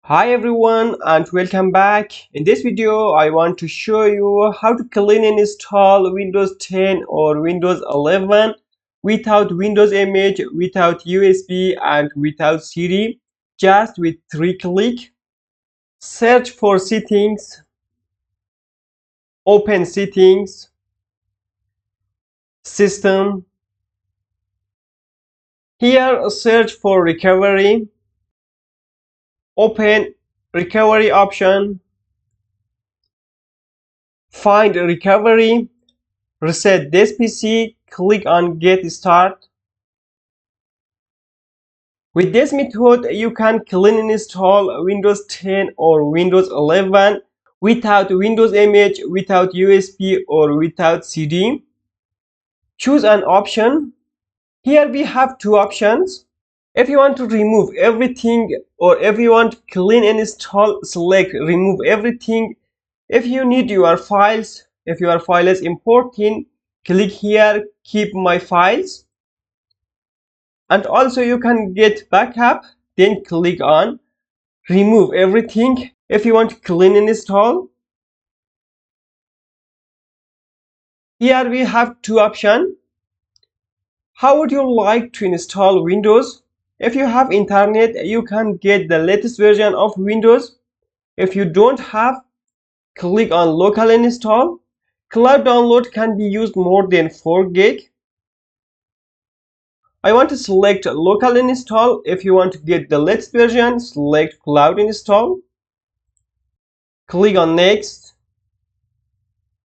Hi everyone and welcome back. In this video I want to show you how to clean and install Windows 10 or Windows 11 without Windows image, without USB and without CD, just with 3 clicks. Search for settings, open settings, system. Here search for recovery, open recovery option, find recovery. Reset this PC, click on Get Start. With this method, you can clean and install Windows 10 or Windows 11 without Windows image, without USB or without CD. Choose an option. Here we have two options. If you want to remove everything or if you want to clean and install, select remove everything. If you need your files, if your file is important, click here keep my files. And also you can get backup, then click on remove everything. If you want to clean and install, here we have two options. How would you like to install Windows? If you have internet, you can get the latest version of Windows. If you don't have, click on local install. Cloud download can be used more than 4 gig. I want to select local install. If you want to get the latest version, select cloud install. Click on next.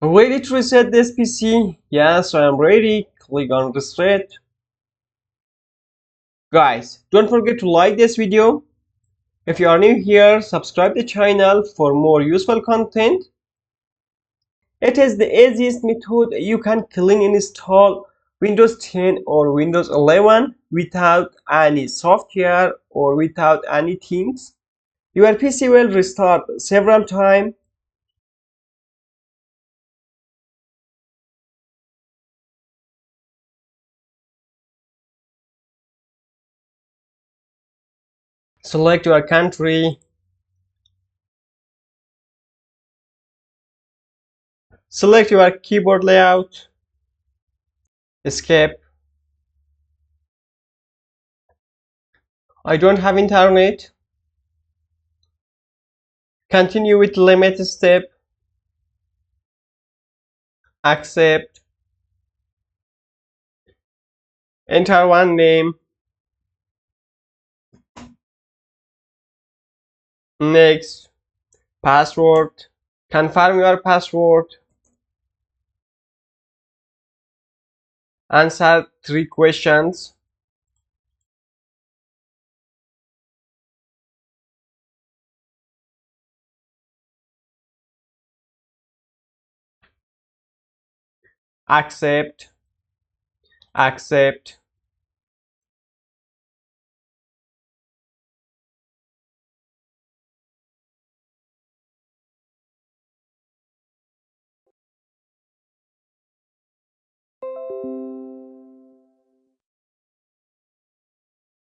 Ready to reset this PC? Yes, I am ready. Click on reset. Guys, don't forget to like this video. If you are new here, subscribe the channel for more useful content. It is the easiest method you can clean and install Windows 10 or Windows 11 without any software or without any things. Your PC will restart several times. Select your country. Select your keyboard layout. Escape. I don't have internet. Continue with limit step. Accept. Enter one name. Next. Password. Confirm your password. Answer 3 questions. Accept. Accept.